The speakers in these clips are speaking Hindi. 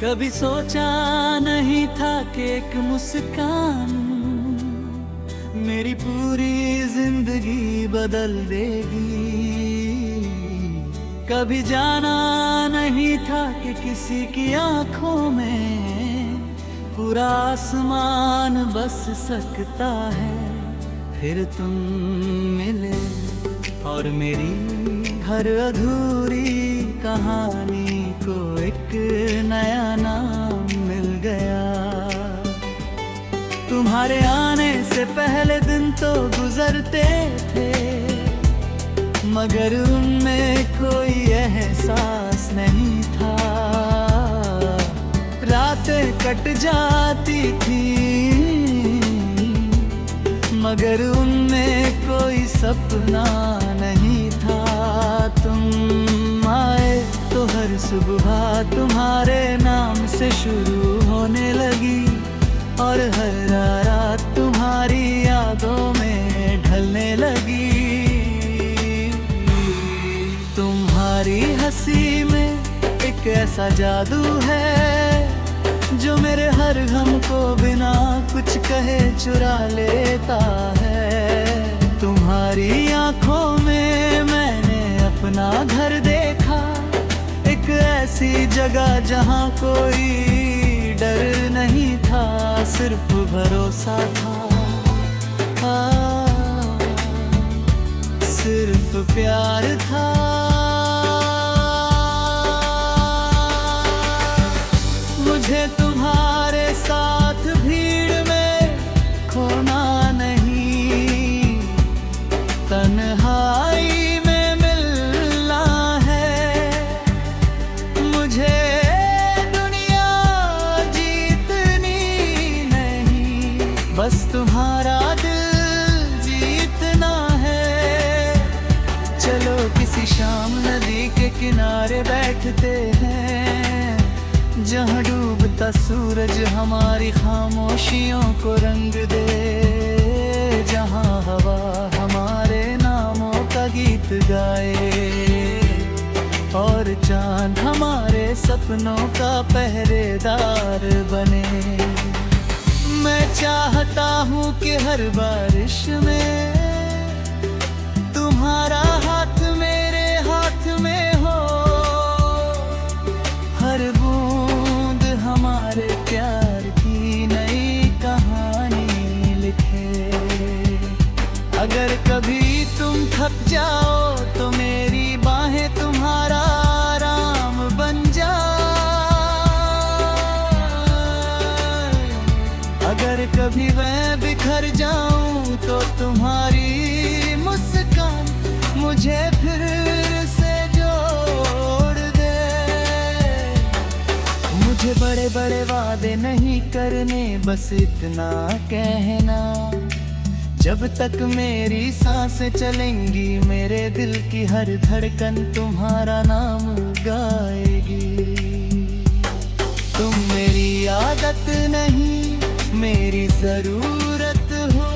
कभी सोचा नहीं था कि एक मुस्कान मेरी पूरी जिंदगी बदल देगी। कभी जाना नहीं था कि किसी की आंखों में पूरा आसमान बस सकता है। फिर तुम मिले और मेरी हर अधूरी कहानी को एक नया नाम मिल गया। तुम्हारे आने से पहले दिन तो गुजरते थे, मगर उनमें कोई एहसास नहीं था। रातें कट जाती थी, मगर उनमें कोई सपना नहीं था। तुम आए तो हर सुबह तुम्हारे नाम से शुरू होने लगी, और हर रात तुम्हारी यादों में ढलने लगी। तुम्हारी हंसी में एक ऐसा जादू है जो मेरे हर गम को बिना कुछ कहे चुरा लेता है। तुम्हारी आंखों में मैंने अपना घर देखा, एक ऐसी जगह जहां कोई डर नहीं था, सिर्फ भरोसा था। सिर्फ प्यार था। मुझे तुम्हारे साथ भीड़ में खोना नहीं, तन्हाई में मिलना है। मुझे दुनिया जीतनी नहीं, बस तुम्हारा दिल जीतना है। चलो किसी शाम नदी के किनारे बैठते हैं, जहाँ डूबता सूरज हमारी खामोशियों को रंग दे, जहाँ हवा हमारे नामों का गीत गाए, और चांद हमारे सपनों का पहरेदार बने। मैं चाहता हूँ कि हर बारिश में तुम्हारा हाथ मेरे हाथ में हो, हर बूंद हमारे प्यार की नई कहानी लिखे। अगर कभी तुम थक जाओ तो मेरी बाहें तुम्हारा आराम बन जाए। अगर कभी मैं बिखर जाऊं तो तुम्हारी मुस्कान मुझे फिर से जोड़ दे। मुझे बड़े बड़े वादे नहीं करने, बस इतना कहना, जब तक मेरी सांसें चलेंगी मेरे दिल की हर धड़कन तुम्हारा नाम गाएगी। तुम मेरी आदत नहीं मेरी जरूरत हो,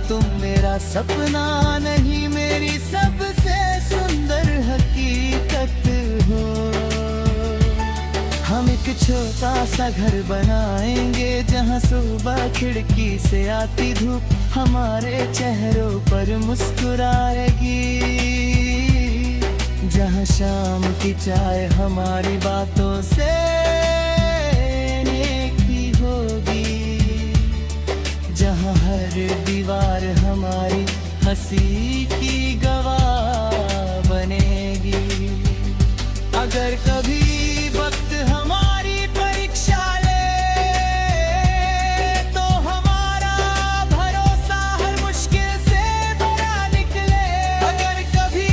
तुम मेरा सपना नहीं मेरी सबसे सुंदर हकीकत हो। हम एक छोटा सा घर बनाएंगे जहाँ सुबह खिड़की से आती धूप हमारे चेहरों पर मुस्कुराएगी, जहाँ शाम की चाय हमारी बातों से नेकी होगी, जहाँ हर दीवार हमारी हंसी की गवाह बनेगी। अगर कभी वक्त हमारी परीक्षा ले तो हमारा भरोसा हर मुश्किल से भरा निकले। अगर कभी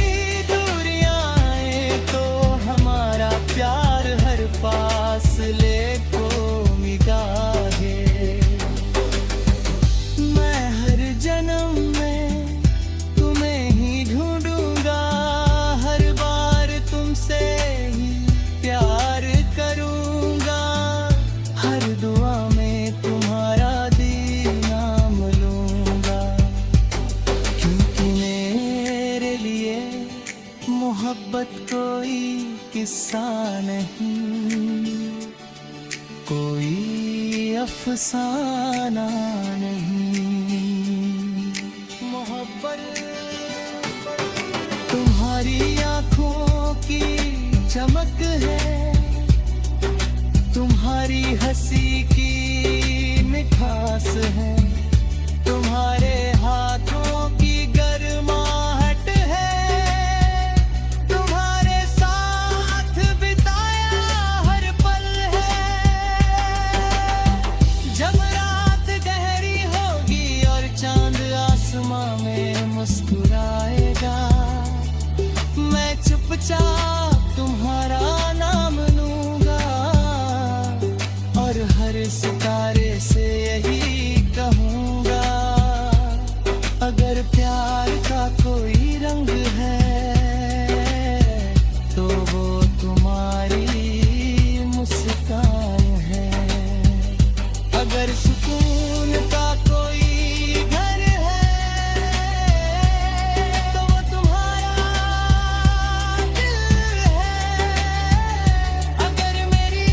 दूरियां आए तो हमारा प्यार हर फासले को मिटा दे। मैं हर जन्म में तुम्हें में मुस्कुराएगा। मैं चुपचाप तुम्हारा नाम लूंगा और हर सितारे से यही कहूंगा, अगर प्यार का कोई रंग है तो वो तुम्हारी मुस्कान है। अगर सुकून का कोई घर है तो वो तुम्हारा दिल है। अगर मेरी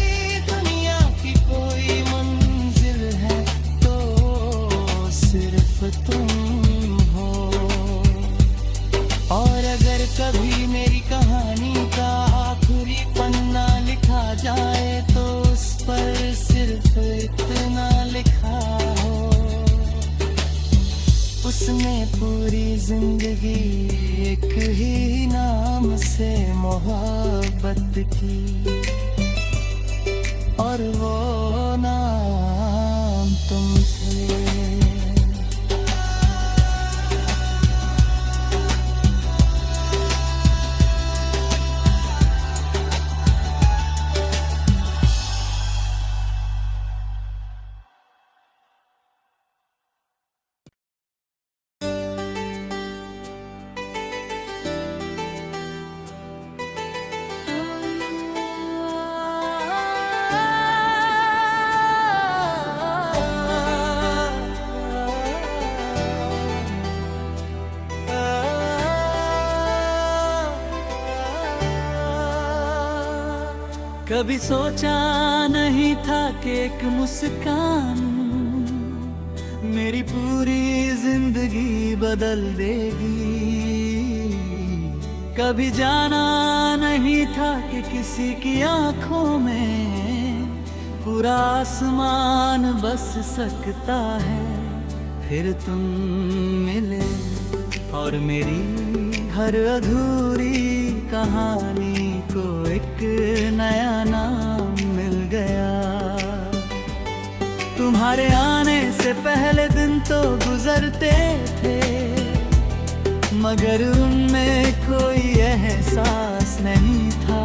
दुनिया की कोई मंजिल है तो सिर्फ तुम हो। और अगर कभी मेरी कहानी का आखिरी पन्ना लिखा जाए तो उस पर सिर्फ इतना लिखा हो, उसने पूरी जिंदगी एक ही नाम से मोहब्बत की और वो नाम तुम थे। कभी सोचा नहीं था कि एक मुस्कान मेरी पूरी जिंदगी बदल देगी। कभी जाना नहीं था कि किसी की आंखों में पूरा आसमान बस सकता है। फिर तुम मिले और मेरी हर अधूरी कहानी को एक नया नाम मिल गया। तुम्हारे आने से पहले दिन तो गुजरते थे मगर उनमें कोई एहसास नहीं था।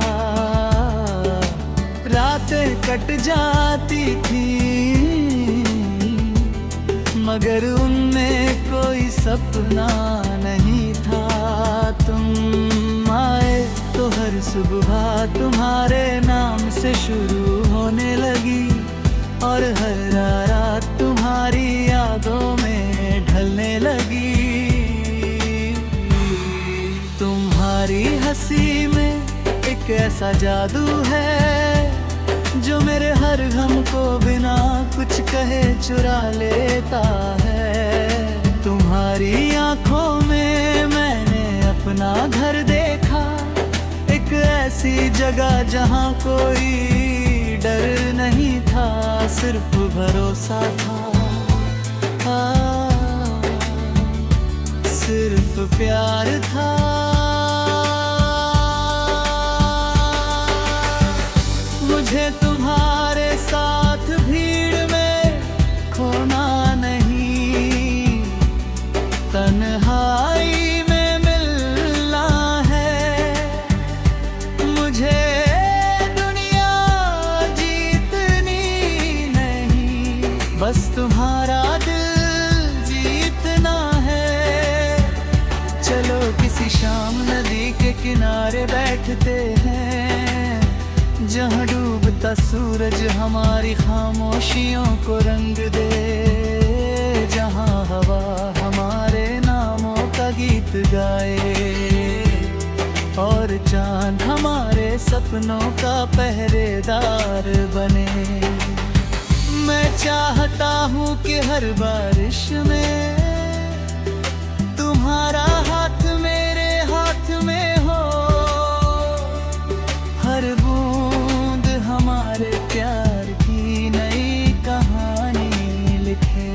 रातें कट जाती थी मगर उनमें कोई सपना नहीं था। तुम आए तो हर सुबह तुम्हारे नाम से शुरू होने लगी और हर रात तुम्हारी यादों में ढलने लगी। तुम्हारी हंसी में एक ऐसा जादू है जो मेरे हर गम को बिना कुछ कहे चुरा लेता है। तुम्हारी आंखों में मैंने अपना घर देखा, एक ऐसी जगह जहां कोई डर नहीं था, सिर्फ भरोसा था। सिर्फ प्यार था। मुझे तुम्हारे साथ भीड़ में खोना नहीं, तन्हाई में मिलना है। मुझे दुनिया जीतनी नहीं, बस तुम्हारा दिल जीतना है। चलो किसी शाम नदी के किनारे बैठते हैं जहाँ डूबता सूरज हमारी खामोशियों को रंग दे, जहाँ हवा हमारे नामों का गीत गाए और चांद हमारे सपनों का पहरेदार बने। मैं चाहता हूँ कि हर बारिश में तुम्हारा हाथ मेरे हाथ में हो, हर बूंद हमारे प्यार की नई कहानी लिखे।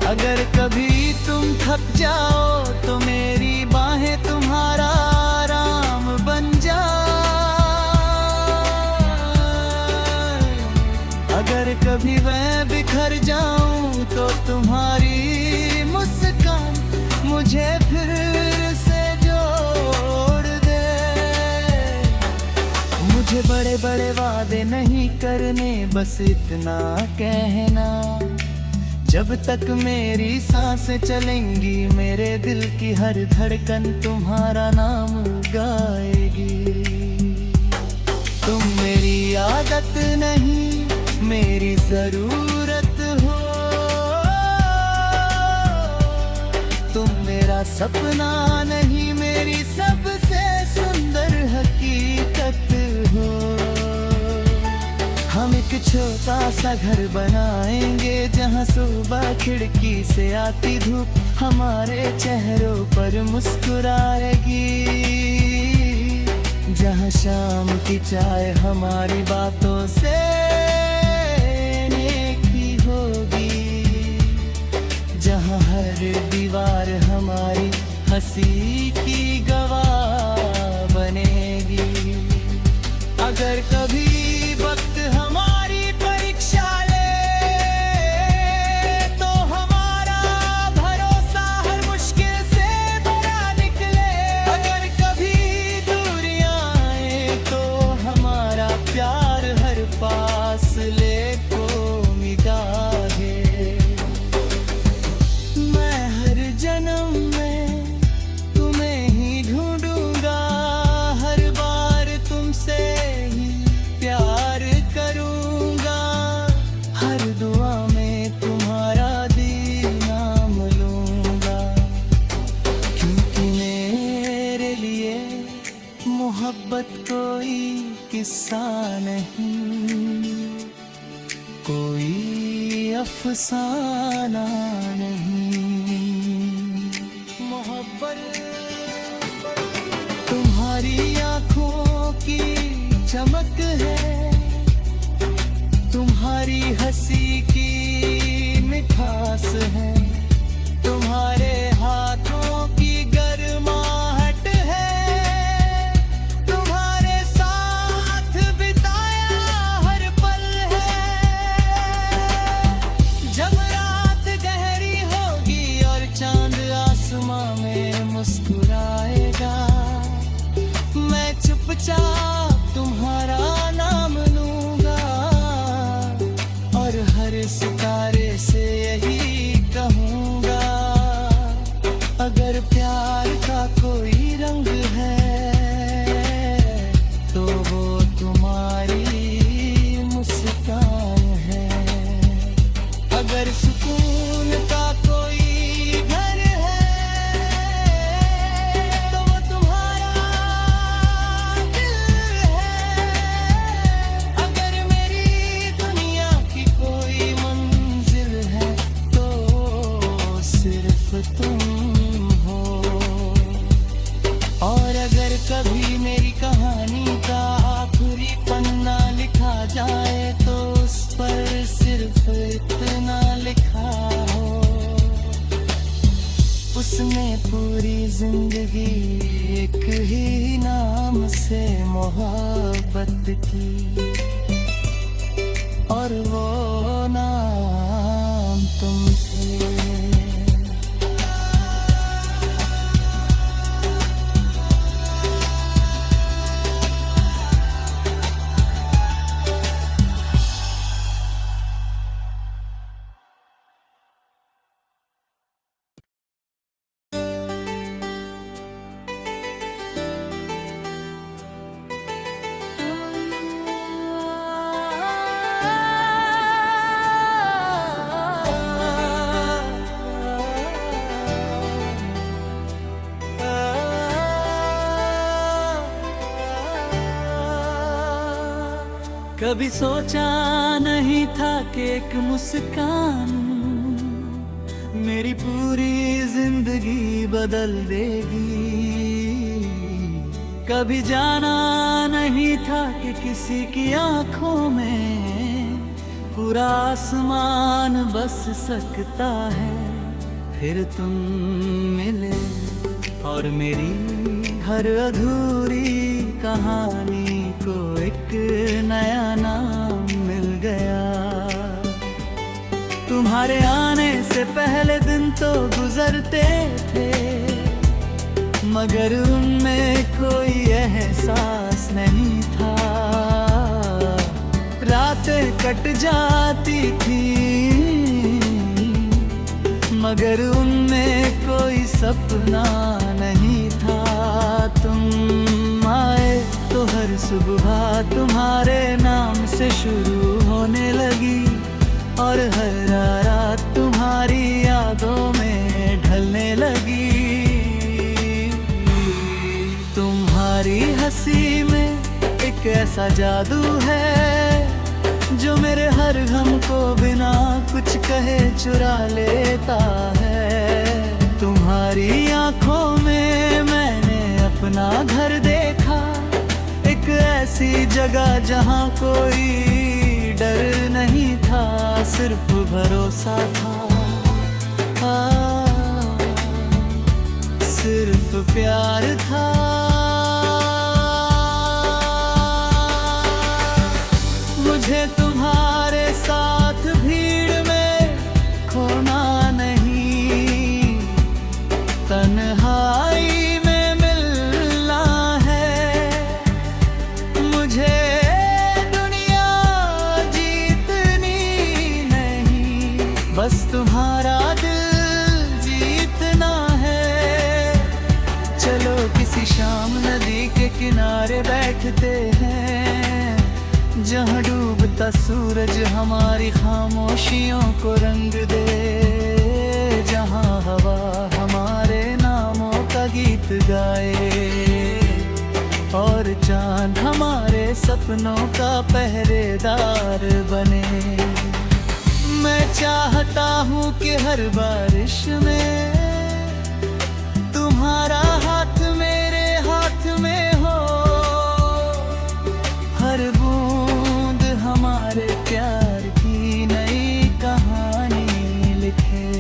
अगर कभी तुम थक जाओ तो मेरी बाहें तुम्हारा आराम बन जाए। अगर कभी मैं बिखर जाऊं तो तुम्हारी मुस्कान मुझे फिर से जोड़ दे। मुझे बड़े बड़े वादे नहीं करने, बस इतना कहना, जब तक मेरी सांसें चलेंगी मेरे दिल की हर धड़कन तुम्हारा नाम गाएगी। तुम मेरी आदत नहीं मेरी जरूरत हो, तुम मेरा सपना नहीं मेरी सबसे सुंदर हकीकत हो। हम एक छोटा सा घर बनाएंगे जहाँ सुबह खिड़की से आती धूप हमारे चेहरों पर मुस्कुराएगी, जहाँ शाम की चाय हमारी बातों से नेकी होगी, जहाँ हर दीवार हमारी हंसी की गवाह बनेगी। अगर कभी वक्त हमारी परीक्षा ले तो हमारा भरोसा हर मुश्किल से भरा निकले। अगर कभी दूरियां आए तो हमारा प्यार हर फासले को मिटा दे। मैं हर जन्म में तुम्हें ही ढूंढूंगा, हर बार तुमसे ही प्यार करूंगा, हर दुआ में तुम्हारा दी नाम लूंगा, क्योंकि मेरे लिए मोहब्बत कोई किस्सा नहीं, कोई अफसाना नहीं। मोहब्बत तुम्हारी आंखों की चमक है, तुम्हारी हंसी की मिठास है, तुम्हारे हाथों की गर्माहट है, तुम्हारे साथ बिताया हर पल है। जब रात गहरी होगी और चांद आसमां में मुस्कुराएगा, मैं चुपचाप तुम्हारा नाम लूंगा और हर सितारे से यही कहूंगा, अगर प्यार का कोई रंग है तो वो तुम्हारी मुस्कान है। अगर सुकून का कोई घर है तो वो तुम्हारा दिल है। अगर मेरी दुनिया की कोई मंजिल है तो सिर्फ तुम हो। और अगर कभी मेरी कहानी का आखिरी पन्ना लिखा जाए तो उस पर सिर्फ इतना लिखा हो, उसने पूरी जिंदगी एक ही नाम से मोहब्बत की, और वो नाम तुम थे। कभी सोचा नहीं था कि एक मुस्कान मेरी पूरी जिंदगी बदल देगी। कभी जाना नहीं था कि किसी की आंखों में पूरा आसमान बस सकता है। फिर तुम मिले और मेरी हर अधूरी कहानी को एक नया नाम मिल गया। तुम्हारे आने से से पहले दिन तो गुजरते थे, मगर उनमें कोई एहसास नहीं था। रातें कट जाती थी, मगर उनमें कोई सपना नहीं था। तुम आए तो हर सुबह तुम्हारे नाम से शुरू होने लगी, और हर रात तुम्हारी यादों में ढलने लगी। तुम्हारी हंसी में एक ऐसा जादू है जो मेरे हर गम को बिना कुछ कहे चुरा लेता है। तुम्हारी आंखों में मैंने अपना घर देखा, एक ऐसी जगह जहां कोई डर नहीं था, सिर्फ भरोसा था। सिर्फ प्यार था। मुझे तुम्हारे साथ भीड़ में खोना नहीं, तन्हाई में मिलना है। मुझे दुनिया जीतनी नहीं, बस तुम्हारा दिल जीतना है। चलो किसी शाम नदी के किनारे बैठते हैं, जहाँ डूबता सूरज हमारी खामोशियों को रंग दे, जहाँ हवा हमारे नामों का गीत गाए, और चांद हमारे सपनों का पहरेदार बने। मैं चाहता हूँ कि हर बारिश में तुम्हारा हाथ मेरे हाथ में हो, हर बूंद हमारे प्यार की नई कहानी लिखे।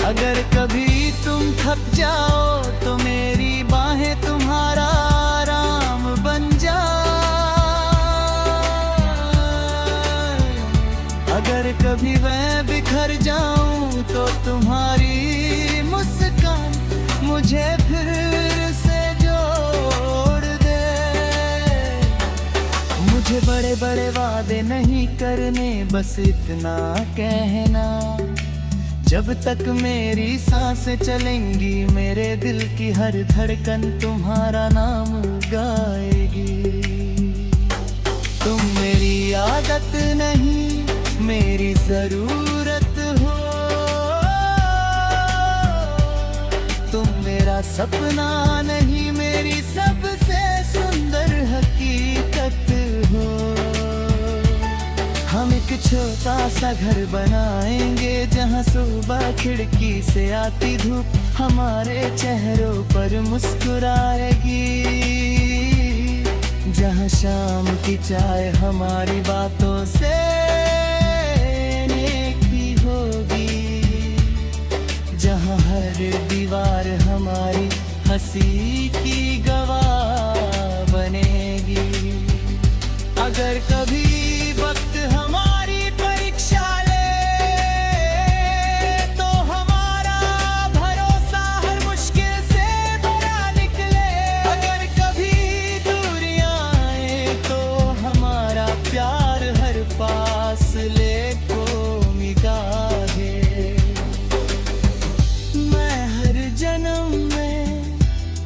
अगर कभी तुम थक जाओ तो मेरी बाहें तुम्हारा आराम बन जाए। अगर कभी मैं बिखर जाऊं तो तुम्हारी मुस्कान मुझे फिर से जोड़ दे। मुझे बड़े बड़े वादे नहीं करने, बस इतना कहना, जब तक मेरी सांसें चलेंगी मेरे दिल की हर धड़कन तुम्हारा नाम गाएगी। तुम मेरी आदत नहीं मेरी जरूरत हो, तुम मेरा सपना नहीं मेरी सबसे सुंदर हकीकत हो। हम एक छोटा सा घर बनाएंगे जहाँ सुबह खिड़की से आती धूप हमारे चेहरों पर मुस्कुराएगी, जहाँ शाम की चाय हमारी बातों से नेकी होगी, जहाँ हर दीवार हमारी हंसी की गवाह बनेगी। अगर कभी वक्त हमारी परीक्षा ले तो हमारा भरोसा हर मुश्किल से भरा निकले। अगर कभी दूरियां आए तो हमारा प्यार हर फासले को मिटा दे। मैं हर जन्म में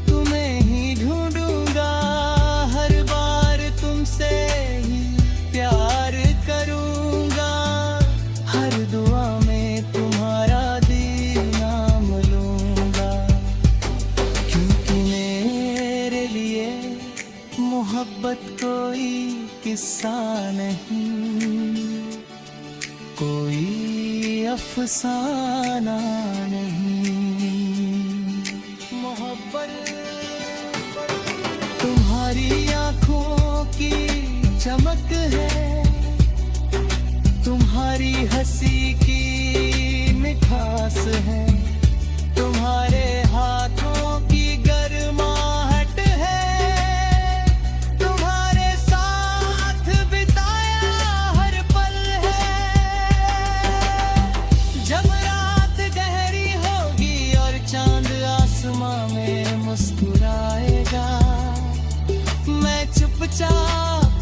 तुम्हें ही ढूंढूंगा, हर बार तुमसे ही प्यार करूंगा, हर दुआ में तुम्हारा नाम लूंगा, क्योंकि मेरे लिए मोहब्बत कोई किस्सा नहीं, कोई अफसाना नहीं। मोहब्बत तुम्हारी आंखों की चमक है, तुम्हारी हंसी की मिठास है, तुम्हारे हाथों की गर्माहट है, तुम्हारे साथ बिताया हर पल है। सोचा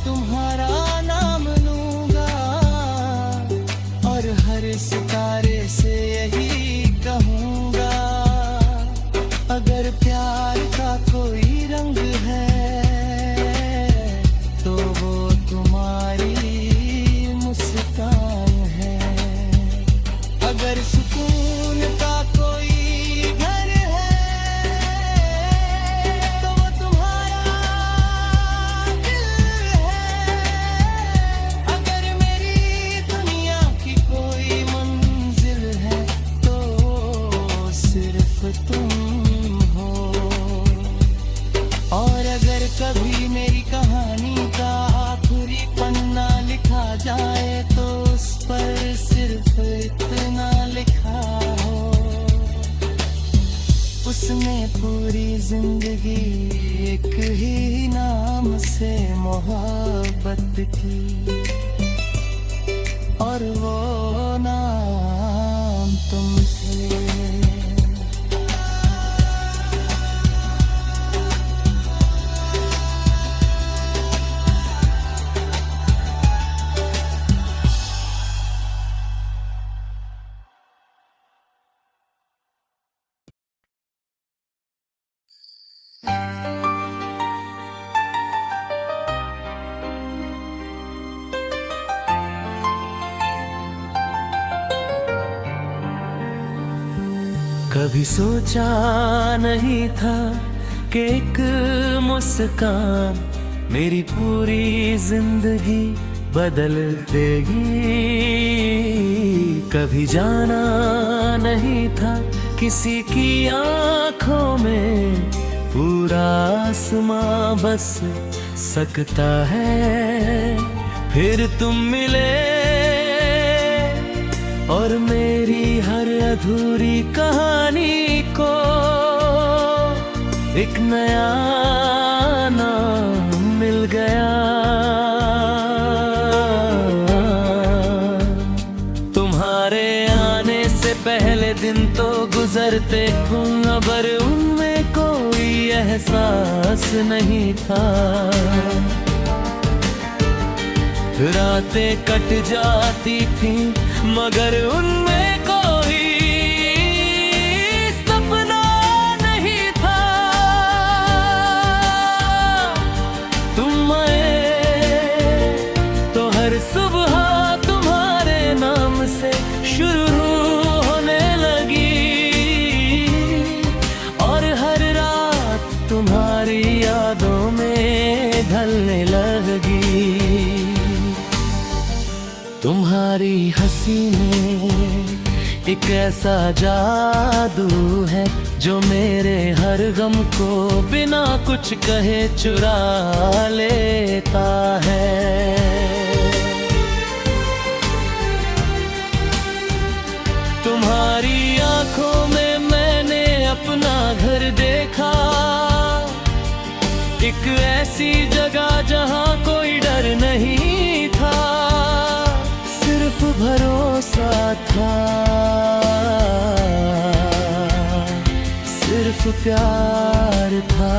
तुम्हारा नाम लूंगा और हर सितारे से यही कहूंगा, अगर प्यार का कोई रंग है तो वो तुम्हारी मुस्कान है, अगर सुकून का कोई घर है तो वो तुम्हारा दिल है, अगर मेरी दुनिया की कोई मंजिल है तो सिर्फ तुम हो, और अगर कभी मेरी कहानी का आखिरी पन्ना लिखा जाए तो उस पर सिर्फ इतना लिखा हो, उसने पूरी जिंदगी एक ही नाम से मोहब्बत की और वो नाम तुम थे। कभी सोचा नहीं था कि एक मुस्कान मेरी पूरी जिंदगी बदल देगी, कभी जाना नहीं था किसी की आंखों में पूरा आसमां बस सकता है, फिर तुम मिले और मेरी हर अधूरी कहानी को एक नया नाम मिल गया। तुम्हारे आने से पहले दिन तो गुजरते मगर उनमें कोई एहसास नहीं था, रातें कट जाती थी मगर उनमें कोई सपना नहीं था, तुम आए तो हर सुबह तुम्हारे नाम से शुरू होने लगी और हर रात तुम्हारी यादों में ढलने लगी। तुम्हारी हंसी में एक ऐसा जादू है जो मेरे हर गम को बिना कुछ कहे चुरा लेता है। तुम्हारी आंखों में मैंने अपना घर देखा, एक ऐसी जगह जहां कोई डर नहीं था, सिर्फ भरोसा था, सिर्फ प्यार था।